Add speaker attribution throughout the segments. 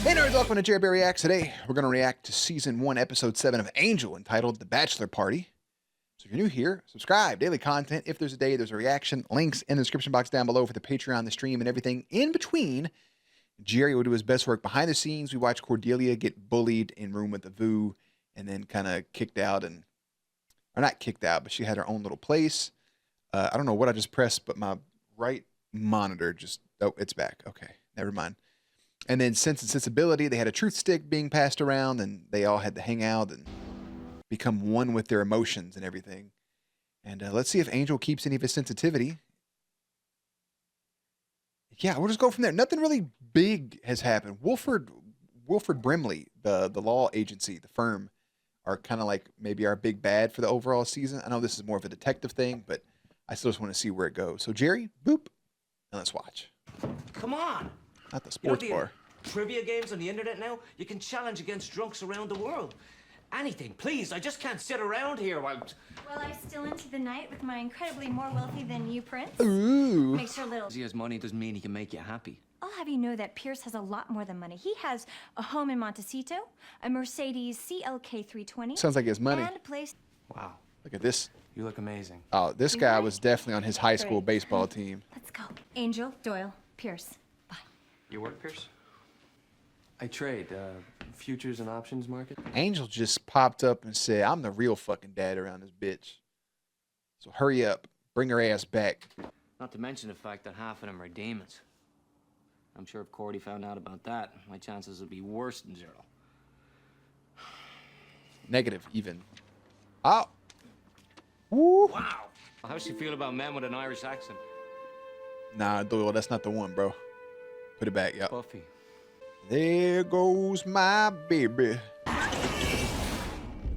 Speaker 1: Hey nerds, welcome to Jerry Bear Reacts. Today, we're going to react to Season 1, Episode 7 of Angel, entitled The Bachelor Party. So if you're new here, subscribe. Daily content. If there's a day, there's a reaction. Links in the description box down below for the Patreon, the stream, and everything in between. Jerry will do his best work behind the scenes. We watch Cordelia get bullied in Room with the Voo and then kind of kicked out or not kicked out, but she had her own little place. I don't know what I just pressed, but my right monitor just, oh, it's back. Okay, never mind. And then Sense and Sensibility, they had a truth stick being passed around, and they all had to hang out and become one with their emotions and everything. And let's see if Angel keeps any of his sensitivity. Yeah, we'll just go from there. Nothing really big has happened. Wilford Brimley, the law agency, the firm, are kind of like maybe our big bad for the overall season. I know this is more of a detective thing, but I still just want to see where it goes. So Jerry, boop, and let's watch.
Speaker 2: Come on.
Speaker 1: Not the sports bar.
Speaker 2: Trivia games on the internet now? You can challenge against drunks around the world. Anything, please. I just can't sit around here while...
Speaker 3: Well, I'm still into the night with my incredibly more wealthy than you, Prince.
Speaker 1: Ooh.
Speaker 3: Makes your little...
Speaker 2: He has money doesn't mean he can make you happy.
Speaker 3: I'll have you know that Pierce has a lot more than money. He has a home in Montecito, a Mercedes CLK 320.
Speaker 1: Sounds like his money.
Speaker 3: And a place...
Speaker 2: Wow.
Speaker 1: Look at this.
Speaker 2: You look amazing.
Speaker 1: Oh, this guy was definitely on his high school baseball team.
Speaker 3: Let's go. Angel, Doyle, Pierce. Bye.
Speaker 4: You work, Pierce? I trade, futures and options market.
Speaker 1: Angel just popped up and said, I'm the real fucking dad around this bitch. So hurry up. Bring her ass back.
Speaker 2: Not to mention the fact that half of them are demons. I'm sure if Cordy found out about that, my chances would be worse than zero.
Speaker 1: Negative, even. Oh. Woo.
Speaker 2: Wow. How's she feel about men with an Irish accent?
Speaker 1: Nah, Doyle, that's not the one, bro. Put it back, yep.
Speaker 2: Buffy.
Speaker 1: There goes my baby.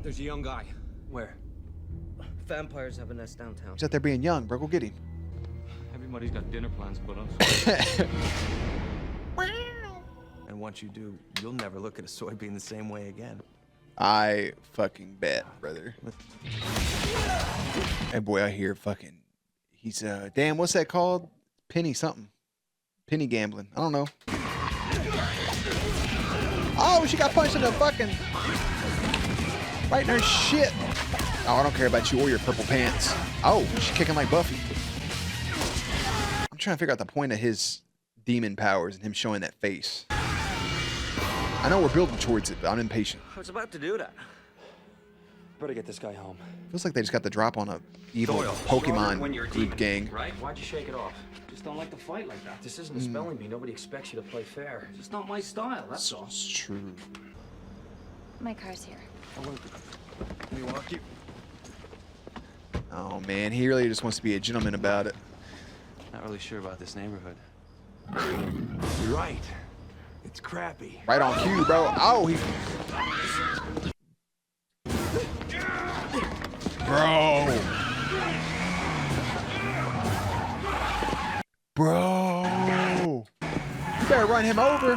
Speaker 2: There's a young guy.
Speaker 4: Where?
Speaker 2: Vampires have a nest downtown.
Speaker 1: He's out there being young, bro. Go get him.
Speaker 2: Everybody's got dinner plans but us.
Speaker 4: And once you do, you'll never look at a soybean the same way again.
Speaker 1: I fucking bet, brother. Hey, boy, I hear fucking... He's, damn, what's that called? Penny something. Penny gambling. I don't know. Oh, she got punched in the fucking... Right in her shit. Oh, I don't care about you or your purple pants. Oh, she's kicking like Buffy. I'm trying to figure out the point of his demon powers and him showing that face. I know we're building towards it, but I'm impatient.
Speaker 2: I was about to do that.
Speaker 4: Better get this guy home.
Speaker 1: Feels like they just got the drop on a evil
Speaker 4: Doyle,
Speaker 1: Pokemon
Speaker 4: when you're a
Speaker 1: group
Speaker 4: demon,
Speaker 1: gang.
Speaker 4: Right? Why'd you shake it off?
Speaker 2: Just don't like to fight like that.
Speaker 4: This isn't a spelling bee. Nobody expects you to play fair.
Speaker 2: It's just not my style, that's all.
Speaker 1: It's true.
Speaker 3: My car's here.
Speaker 4: Let me walk you.
Speaker 1: Oh man, he really just wants to be a gentleman about it.
Speaker 4: Not really sure about this neighborhood. You're right. It's crappy.
Speaker 1: Right on cue, bro. Oh, he... Bro. You better run him over.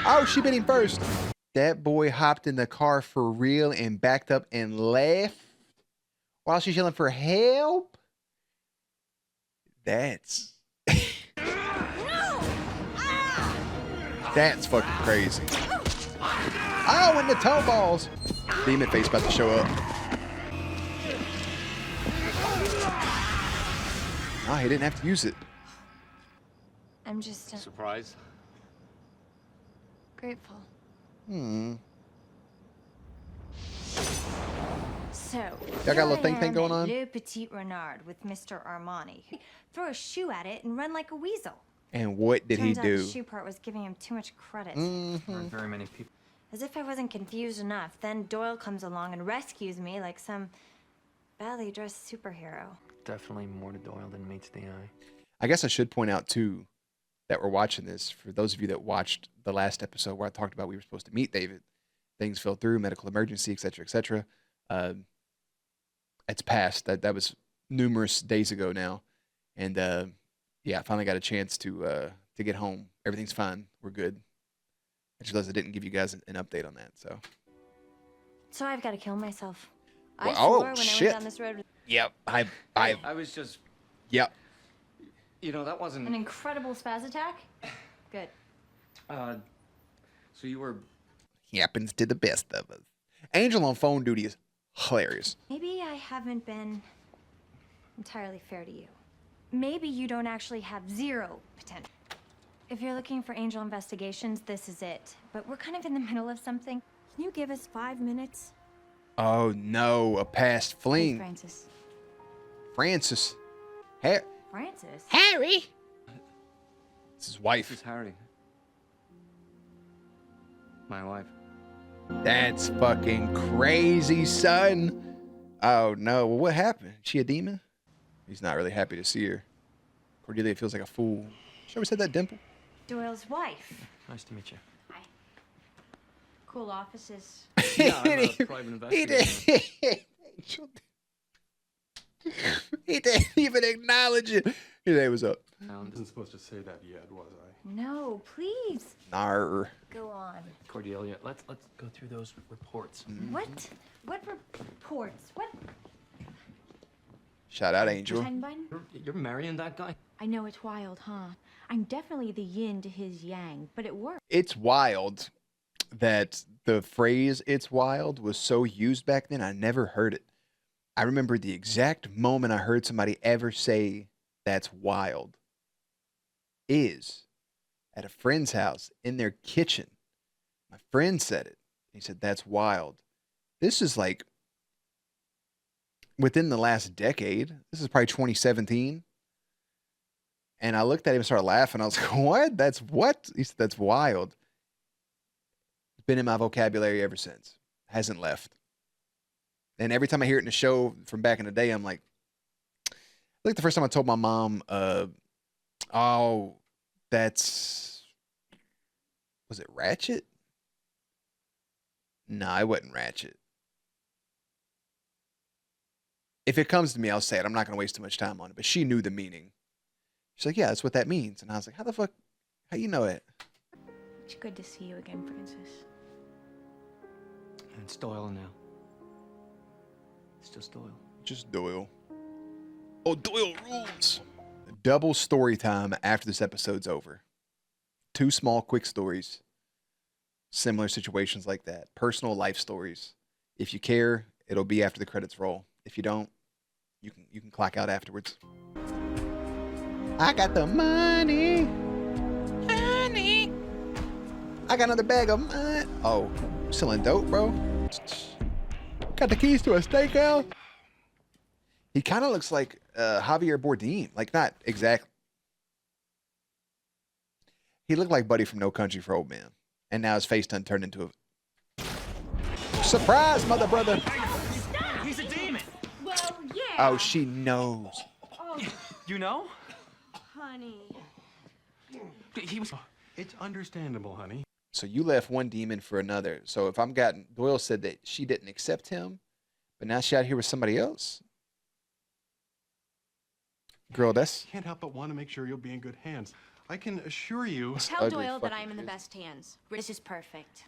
Speaker 1: Oh, she bit him first. That boy hopped in the car for real and backed up and left while she's yelling for help. That's... That's fucking crazy. Oh, and the toe balls. Demon face about to show up. Oh, he didn't have to use it.
Speaker 3: I'm just
Speaker 2: Surprise?
Speaker 3: grateful. So,
Speaker 1: Y'all got a little thing going on?
Speaker 3: Le Petit Renard with Mr. Armani. Throw a shoe at it and run like a weasel.
Speaker 1: And what did he
Speaker 3: Turns out the
Speaker 1: do?
Speaker 3: shoe part was giving him too much credit.
Speaker 4: Aren't very many people.
Speaker 3: As if I wasn't confused enough, then Doyle comes along and rescues me like some badly dressed superhero.
Speaker 4: Definitely more to Doyle than meets the eye.
Speaker 1: I guess I should point out, too, that we're watching this. For those of you that watched the last episode where I talked about we were supposed to meet David, things fell through, medical emergency, etc., etc. It's past. That was numerous days ago now. And, yeah, I finally got a chance to get home. Everything's fine. We're good. I just realized I didn't give you guys an update on that, so.
Speaker 3: So I've got to kill myself.
Speaker 1: Well,
Speaker 3: I swore when I
Speaker 1: shit.
Speaker 3: went down this road.
Speaker 1: Yep.
Speaker 2: I was just...
Speaker 1: Yep.
Speaker 2: You know, that wasn't...
Speaker 3: An incredible spaz attack? Good.
Speaker 2: So you were...
Speaker 1: He happens to the best of us. Angel on phone duty is hilarious.
Speaker 3: Maybe I haven't been entirely fair to you. Maybe you don't actually have zero potential. If you're looking for Angel investigations, this is it. But we're kind of in the middle of something. Can you give us 5 minutes?
Speaker 1: Oh no, a past
Speaker 3: Hey,
Speaker 1: fling.
Speaker 3: Francis.
Speaker 1: Francis.
Speaker 3: Francis?
Speaker 1: Harry. It's his
Speaker 2: This
Speaker 1: wife.
Speaker 2: is Harry. My wife.
Speaker 1: That's fucking crazy, son. Oh no, well, what happened? She a demon? He's not really happy to see her. Cordelia feels like a fool. She ever said that, Dimple?
Speaker 3: Doyle's wife.
Speaker 4: Nice to meet you.
Speaker 3: Hi. Cool offices.
Speaker 2: Yeah, I'm a
Speaker 1: He
Speaker 2: private
Speaker 1: didn't-
Speaker 2: investigator.
Speaker 1: he didn't even acknowledge it. He said, what's up?
Speaker 4: I wasn't supposed to say that yet, was I?
Speaker 3: No, please.
Speaker 1: Nar.
Speaker 3: Go on.
Speaker 4: Cordelia, let's go through those reports.
Speaker 3: What? What reports? What?
Speaker 1: Shout out, Angel.
Speaker 5: Tenbun?
Speaker 2: You're marrying that guy?
Speaker 5: I know it's wild, huh? I'm definitely the yin to his yang, but it works.
Speaker 1: It's wild that the phrase "it's wild" was so used back then. I never heard it. I remember the exact moment I heard somebody ever say "that's wild" is at a friend's house in their kitchen. My friend said it. He said, "That's wild." This is like within the last decade. This is probably 2017. And I looked at him and started laughing. I was like, what? That's what? He said, that's wild. It's been in my vocabulary ever since. Hasn't left. And every time I hear it in a show from back in the day, I'm like the first time I told my mom, oh, was it Ratchet? No, it wasn't Ratchet. If it comes to me, I'll say it. I'm not going to waste too much time on it. But she knew the meaning. She's like, yeah, that's what that means. And I was like, how you know it?
Speaker 5: It's good to see you again, Francis.
Speaker 2: And it's Doyle now. It's just Doyle.
Speaker 1: Just Doyle. Oh, Doyle rules. Double story time after this episode's over. 2 small, quick stories. Similar situations like that. Personal life stories. If you care, it'll be after the credits roll. If you don't, you can clock out afterwards. I got the money. Honey. I got another bag of money. Oh, selling dope, bro. Got the keys to a steakhouse. He kind of looks like Javier Bardem. Like, not exactly. He looked like Buddy from No Country for Old Men. And now his face done turned into a... Surprise, mother brother.
Speaker 2: He's a demon!
Speaker 5: Well, yeah.
Speaker 1: Oh, she knows.
Speaker 2: You know?
Speaker 5: Honey.
Speaker 2: He was...
Speaker 4: It's understandable, honey.
Speaker 1: So you left one demon for another. So if I'm gotten... Doyle said that she didn't accept him, but now she out here with somebody else. Girl, that's...
Speaker 4: Can't help but want to make sure you'll be in good hands. I can assure you.
Speaker 5: Tell
Speaker 1: ugly
Speaker 5: Doyle that
Speaker 1: fucking
Speaker 5: I'm in the
Speaker 1: kid.
Speaker 5: best hands. This is perfect.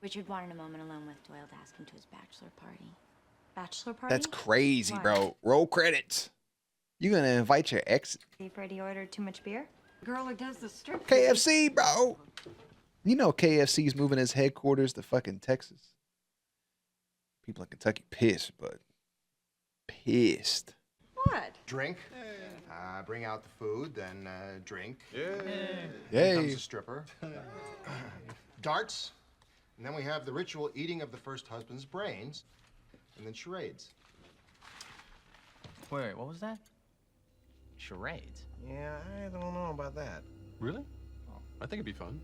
Speaker 5: Richard wanted a moment alone with Doyle to ask him to his bachelor party.
Speaker 3: Bachelor party?
Speaker 1: That's crazy,
Speaker 3: What?
Speaker 1: bro. Roll credits. You gonna invite your ex...
Speaker 3: You afraid he ordered too much beer?
Speaker 6: Girl who does the strip.
Speaker 1: KFC, bro. You know KFC's moving its headquarters to fucking Texas. People in Kentucky pissed, but pissed.
Speaker 3: What?
Speaker 7: Drink. Bring out the food, then drink. Then
Speaker 1: Yay.
Speaker 7: comes the stripper. Darts. And then we have the ritual eating of the first husband's brains. And then charades.
Speaker 8: Wait, what was that? Charades.
Speaker 7: Yeah, I don't know about that.
Speaker 4: Really? Oh, I think it'd be fun.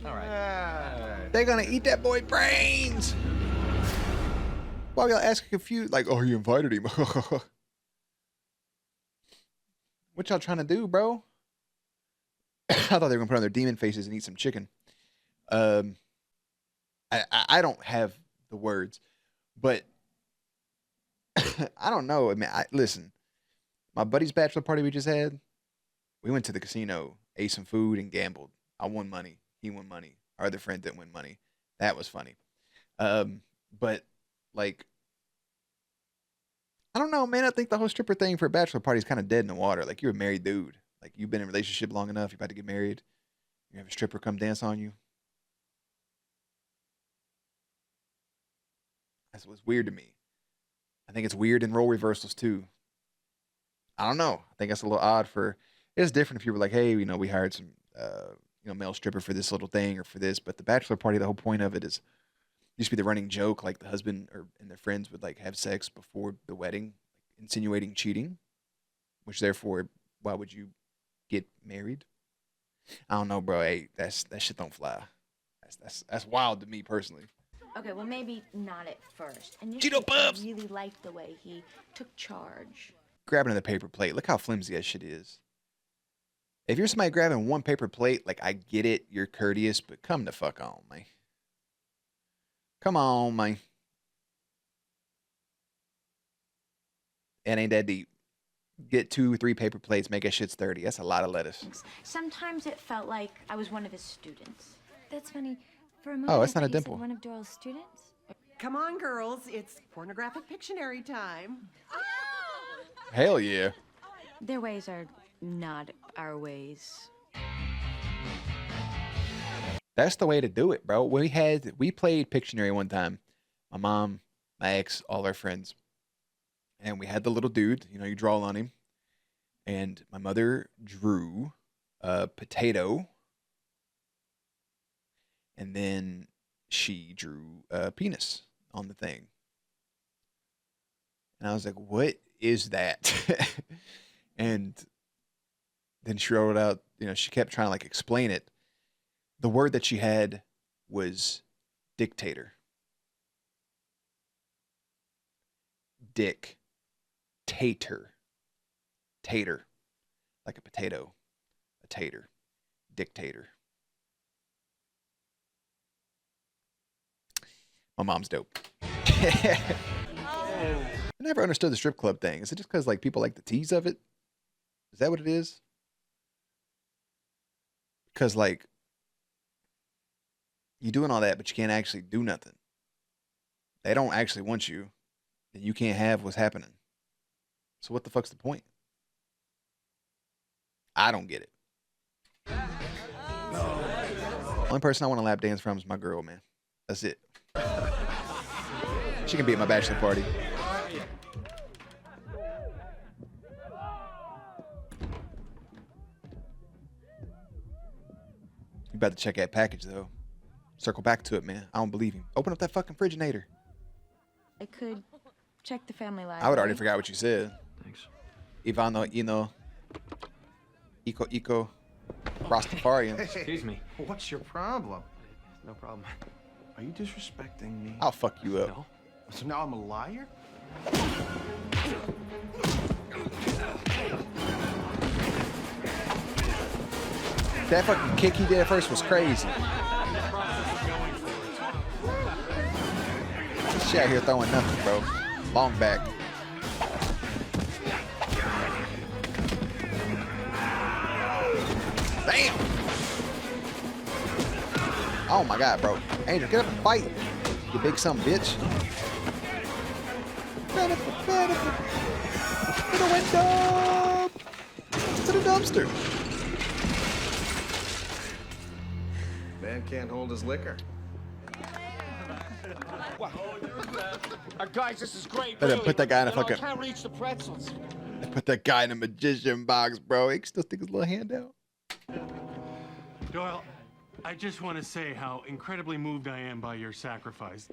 Speaker 8: All right.
Speaker 1: They're gonna eat that boy brains. Why y'all asking confused? Like, oh, you invited him. What y'all trying to do, bro? I thought they were gonna put on their demon faces and eat some chicken. I don't have the words, but I don't know. I mean, listen. My buddy's bachelor party we just had, we went to the casino, ate some food, and gambled. I won money. He won money. Our other friend didn't win money. That was funny. But like, I don't know, man. I think the whole stripper thing for a bachelor party is kind of dead in the water. Like, you're a married dude. Like, you've been in a relationship long enough. You're about to get married. You have a stripper come dance on you. That's what's weird to me. I think it's weird in role reversals too. I don't know. I think that's a little odd for. It's different if you were like, hey, we hired some, male stripper for this little thing or for this. But the bachelor party, the whole point of it is used to be the running joke, like the husband and their friends would like have sex before the wedding, insinuating cheating, which therefore, why would you get married? I don't know, bro. Hey, that shit don't fly. That's wild to me personally.
Speaker 5: Okay, well, maybe not at first.
Speaker 1: Cheeto
Speaker 5: Initially, I
Speaker 1: Puffs!
Speaker 5: really liked the way he took charge.
Speaker 1: Grabbing another paper plate. Look how flimsy that shit is. If you're somebody grabbing one paper plate, like I get it, you're courteous, but come the fuck on, man. Come on, man. It ain't that deep. Get 2 3 paper plates, make that shit's 30. That's a lot of lettuce.
Speaker 5: Sometimes it felt like I was one of his students.
Speaker 3: That's funny. For a moment,
Speaker 1: Oh, that's
Speaker 3: I
Speaker 1: not a
Speaker 3: thought you said
Speaker 1: dimple.
Speaker 3: one of Doral's students?
Speaker 6: Come on, girls. It's pornographic Pictionary time.
Speaker 1: Hell yeah.
Speaker 5: Their ways are not our ways.
Speaker 1: That's the way to do it, bro. We played Pictionary one time. My mom, my ex, all our friends. And we had the little dude, you draw on him. And my mother drew a potato. And then she drew a penis on the thing. And I was like, what is that? And then she wrote it out, she kept trying to like explain it. The word that she had was dictator. Tater. Tater. Like a potato. A tater. Dictator. My mom's dope. I never understood the strip club thing. Is it just because like people like the tease of it? Is that what it is? Because like you doing all that, but you can't actually do nothing. They don't actually want you, and you can't have what's happening. So what the fuck's the point? I don't get it. Only person I want to lap dance from is my girl, man. That's it. She can be at my bachelor party. You about to check that package, though. Circle back to it, man. I don't believe him. Open up that fucking Friginator.
Speaker 5: I could check the family library.
Speaker 1: I would already forgot what you said.
Speaker 4: Thanks.
Speaker 1: Ivano, Iko, Rastafarian.
Speaker 2: Excuse me.
Speaker 4: What's your problem?
Speaker 2: No problem.
Speaker 4: Are you disrespecting me?
Speaker 1: I'll fuck you up.
Speaker 2: No.
Speaker 4: So now I'm a liar?
Speaker 1: That fucking kick he did at first was crazy. She out here throwing nothing, bro. Long back. Damn! Oh my god, bro. Angel, get up and fight. You big son of a bitch. To the window! To the dumpster.
Speaker 4: Man can't hold his liquor.
Speaker 9: Guys, this is great.
Speaker 1: Better put that guy in a fucking.
Speaker 9: I can't reach the pretzels.
Speaker 1: Put that guy in a magician box, bro. He can still stick his little hand out.
Speaker 10: Doyle, I just want to say how incredibly moved I am by your sacrifice.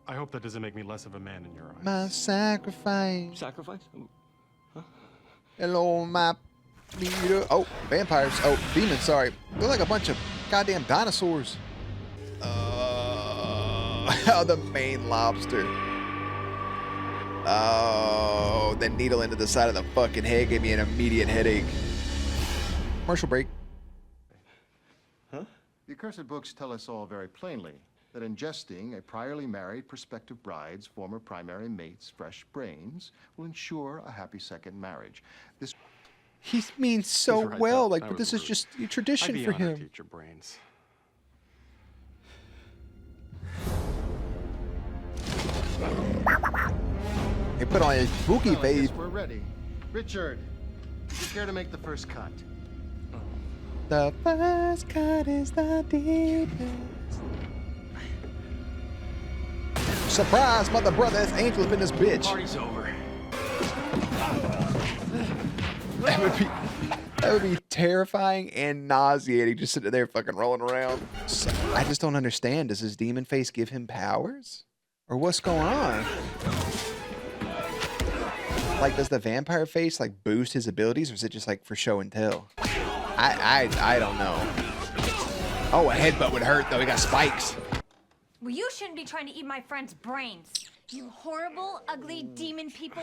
Speaker 10: I hope that doesn't make me less of a man in your eyes.
Speaker 1: My sacrifice.
Speaker 2: Sacrifice?
Speaker 1: Hello, my leader. Oh, vampires. Oh, demons. Sorry. They're like a bunch of goddamn dinosaurs. Oh, the Maine lobster. Oh, the needle into the side of the fucking head gave me an immediate headache. Commercial break.
Speaker 7: The accursed books tell us all very plainly that ingesting a priorly married prospective bride's former primary mate's fresh brains will ensure a happy second marriage. This
Speaker 1: He means so
Speaker 10: He's right,
Speaker 1: well.
Speaker 10: though.
Speaker 1: Like,
Speaker 10: That
Speaker 1: but
Speaker 10: was
Speaker 1: this is
Speaker 10: rude.
Speaker 1: just a
Speaker 10: I'd
Speaker 1: tradition
Speaker 10: be
Speaker 1: for
Speaker 10: honored
Speaker 1: him.
Speaker 10: to eat your brains.
Speaker 1: He put on his bookie
Speaker 7: well, I
Speaker 1: face.
Speaker 7: guess we're ready. Richard, would you care to make the first cut?
Speaker 1: The first cut is the deepest. Surprise, mother brother, it's Angel up in this bitch.
Speaker 4: Party's over.
Speaker 1: That would be terrifying and nauseating, just sitting there fucking rolling around. So, I just don't understand. Does his demon face give him powers? Or what's going on? Like, does the vampire face like boost his abilities, or is it just like for show and tell? I don't know. Oh, a headbutt would hurt though. He got spikes.
Speaker 3: Well, you shouldn't be trying to eat my friend's brains. You horrible, ugly demon people.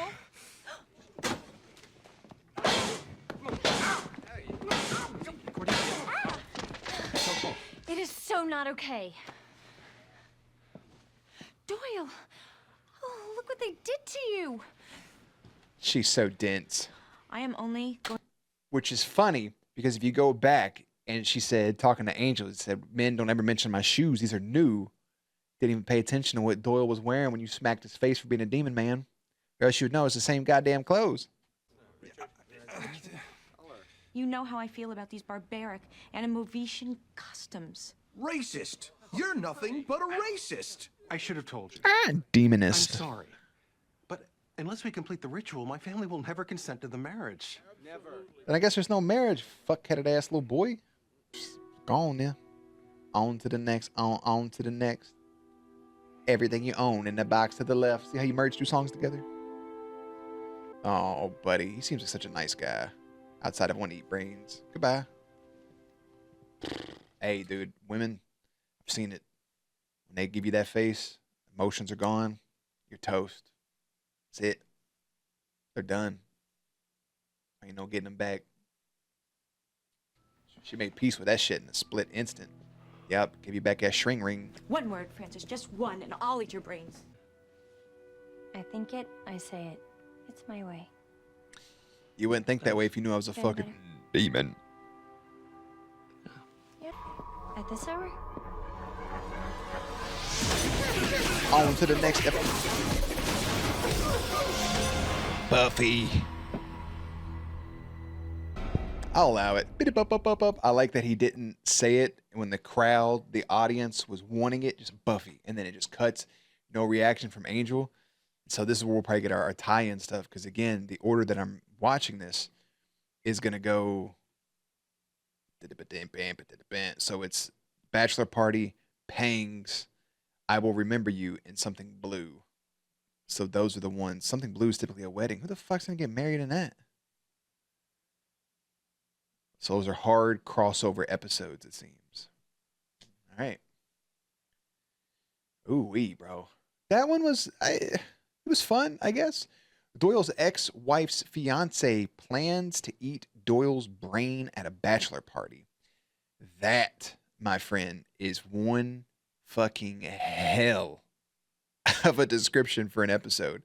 Speaker 3: It is so not okay. Doyle, oh, look what they did to you.
Speaker 1: She's so dense.
Speaker 5: I am only going.
Speaker 1: Which is funny because if you go back and she said, talking to Angel, it said, men don't ever mention my shoes. These are new. Didn't even pay attention to what Doyle was wearing when you smacked his face for being a demon man. Or else you would know it's the same goddamn clothes.
Speaker 5: You know how I feel about these barbaric Animovetian customs.
Speaker 9: Racist! You're nothing but a racist!
Speaker 10: I should have told you. I'm
Speaker 1: Demonist.
Speaker 10: sorry. But unless we complete the ritual, my family will never consent to the marriage.
Speaker 1: Then I guess there's no marriage, fuck-headed ass little boy. Just go on there. On to the next, on to the next. Everything you own in the box to the left. See how you merge two songs together? Oh, buddy. He seems like such a nice guy. Outside of wanting to eat brains. Goodbye. Hey, dude. Women, I've seen it. When they give you that face, emotions are gone. You're toast. That's it. They're done. Ain't no getting them back. She made peace with that shit in a split instant. Yep, give you back that string ring.
Speaker 5: One word, Francis, just one, and I'll eat your brains.
Speaker 3: I think it, I say it. It's my way.
Speaker 1: You wouldn't think that way if you knew I was a
Speaker 3: Feeling
Speaker 1: fucking demon.
Speaker 3: Yep. At this hour?
Speaker 1: On to the next episode. Buffy. I'll allow it. Biddy-bup-bup-bup-bup. I like that he didn't say it when the crowd, the audience was wanting it, just Buffy. And then it just cuts. No reaction from Angel. So this is where we'll probably get our tie-in stuff. Because again, the order that I'm watching this is going to go. So it's Bachelor Party, Pangs, I Will Remember You, and Something Blue. So those are the ones. Something Blue is typically a wedding. Who the fuck's going to get married in that? So those are hard crossover episodes, it seems. All right. Ooh-wee, bro. That one was, it was fun, I guess. Doyle's ex-wife's fiance plans to eat Doyle's brain at a bachelor party. That, my friend, is one fucking hell of a description for an episode.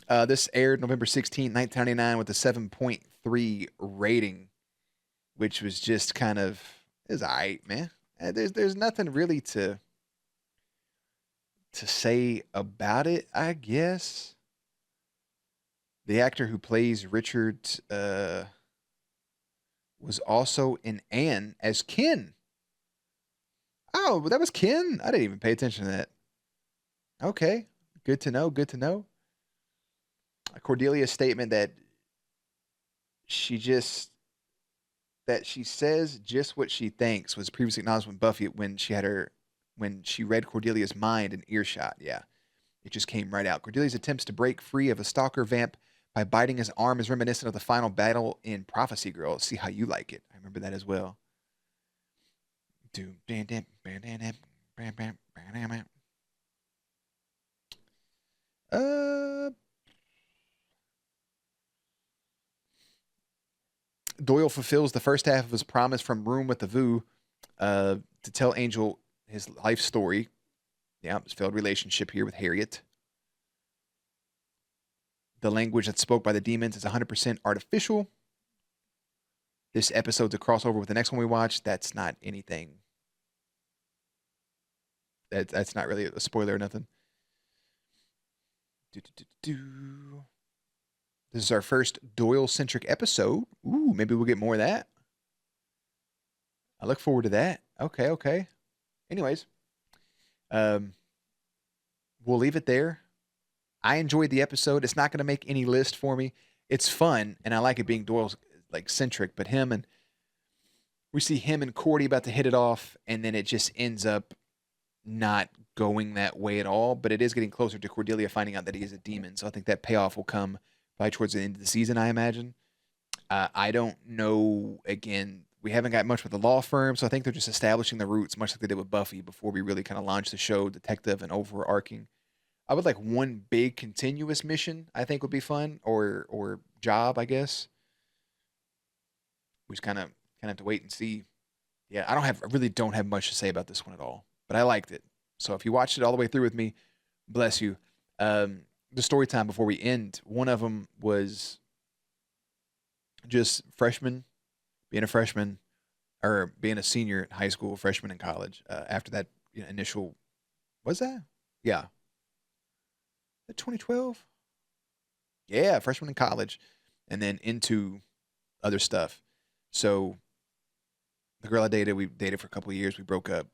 Speaker 1: This aired November 16, 1999 with a 7.3 rating, which was just kind of, it was all right, man. There's nothing really to say about it, I guess. The actor who plays Richard was also in Anne as Ken. Oh, that was Ken? I didn't even pay attention to that. Okay. Good to know. Good to know. Cordelia's statement that she says just what she thinks was previously acknowledged when Buffy, when she read Cordelia's mind in earshot. Yeah. It just came right out. Cordelia's attempts to break free of a stalker vamp by biting his arm is reminiscent of the final battle in Prophecy Girl. See how you like it. I remember that as well. Doyle fulfills the first half of his promise from Room with the Voo to tell Angel his life story. Yeah, his failed relationship here with Harriet. The language that's spoke by the demons is 100% artificial. This episode's a crossover with the next one we watch. That's not anything. That's not really a spoiler or nothing. This is our first Doyle-centric episode. Ooh, maybe we'll get more of that. I look forward to that. Okay. Anyways, we we'll leave it there. I enjoyed the episode. It's not going to make any list for me. It's fun, and I like it being Doyle's like centric. But we see him and Cordy about to hit it off, and then it just ends up not going that way at all. But it is getting closer to Cordelia finding out that he is a demon. So I think that payoff will come probably towards the end of the season, I imagine. I don't know. Again, we haven't got much with the law firm, so I think they're just establishing the roots, much like they did with Buffy, before we really kind of launch the show, detective and overarching. I would like one big continuous mission, I think would be fun, or job, I guess. We just kind of have to wait and see. Yeah, I really don't have much to say about this one at all, but I liked it. So if you watched it all the way through with me, bless you. The story time before we end, one of them was just being a freshman, or being a senior in high school, freshman in college. After that initial, was that? Yeah. 2012? Yeah, freshman in college, and then into other stuff. So the girl I dated, we dated for a couple of years. We broke up.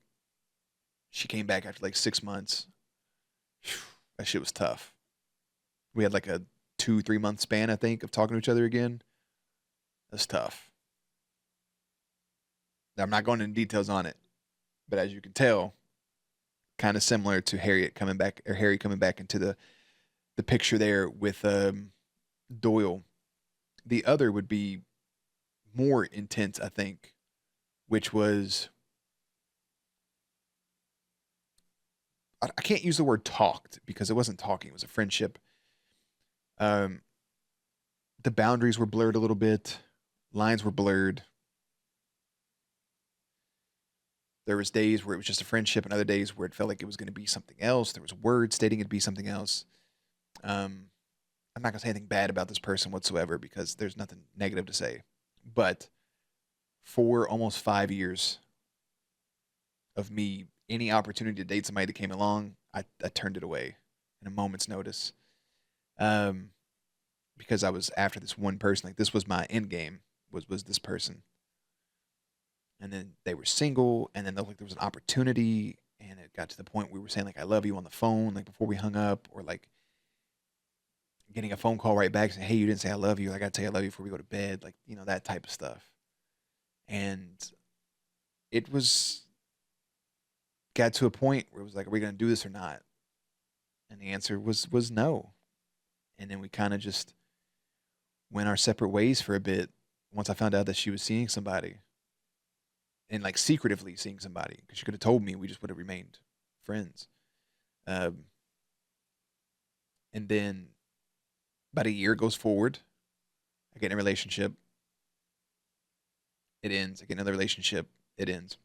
Speaker 1: She came back after like 6 months. That shit was tough. We had like a 2-3 month span, I think, of talking to each other again. That's tough. Now, I'm not going into details on it, but as you can tell, kind of similar to Harry coming back into the picture there with Doyle. The other would be more intense, I think, which was, I can't use the word talked because it wasn't talking, it was a friendship. The boundaries were blurred a little bit, lines were blurred. There was days where it was just a friendship and other days where it felt like it was going to be something else. There was words stating it'd be something else. I'm not going to say anything bad about this person whatsoever because there's nothing negative to say. But for almost 5 years of me, any opportunity to date somebody that came along, I turned it away in a moment's notice. Because I was after this one person. Like, this was my end game, was this person. And then they were single, and then there was an opportunity, and it got to the point we were saying, like, I love you on the phone, like, before we hung up, or, like, getting a phone call right back saying, hey, you didn't say I love you. I got to tell you I love you before we go to bed. Like, that type of stuff. And it got to a point where it was like, are we going to do this or not? And the answer was no. And then we kind of just went our separate ways for a bit once I found out that she was seeing somebody. And like secretively seeing somebody, because she could have told me, we just would have remained friends. And then about a year goes forward. I get in a relationship. It ends. I get another relationship. It ends.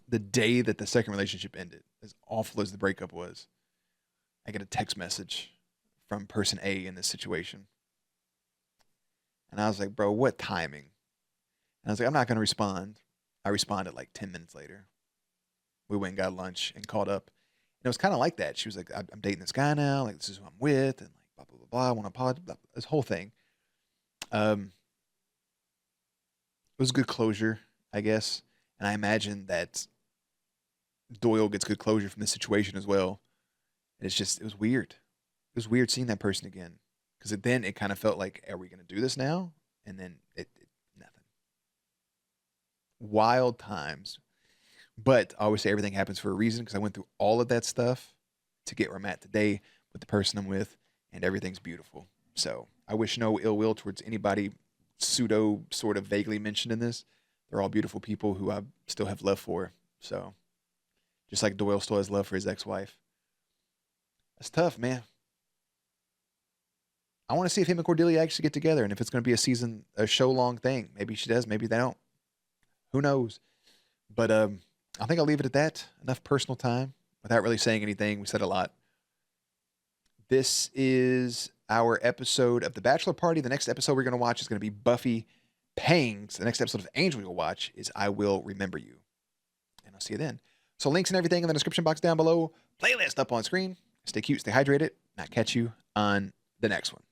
Speaker 1: The day that the second relationship ended, as awful as the breakup was, I get a text message from person A in this situation. And I was like, bro, what timing? And I was like, I'm not going to respond. I responded like 10 minutes later. We went and got lunch and caught up. And it was kind of like that. She was like, I'm dating this guy now. Like, this is who I'm with. And like, blah, blah, blah, blah. I want to apologize. Blah, blah, this whole thing. It was good closure, I guess. And I imagine that Doyle gets good closure from this situation as well. And it was weird. It was weird seeing that person again. Because then it kind of felt like, are we going to do this now? And then nothing. Wild times. But I always say everything happens for a reason, because I went through all of that stuff to get where I'm at today with the person I'm with, and everything's beautiful. So I wish no ill will towards anybody pseudo sort of vaguely mentioned in this. They're all beautiful people who I still have love for. So just like Doyle still has love for his ex-wife. That's tough, man. I want to see if him and Cordelia actually get together, and if it's going to be a show-long thing. Maybe she does, maybe they don't. Who knows? But I think I'll leave it at that. Enough personal time without really saying anything. We said a lot. This is our episode of The Bachelor Party. The next episode we're going to watch is going to be Buffy Pangs. The next episode of Angel you'll watch is I Will Remember You. And I'll see you then. So links and everything in the description box down below. Playlist up on screen. Stay cute, stay hydrated, and I'll catch you on the next one.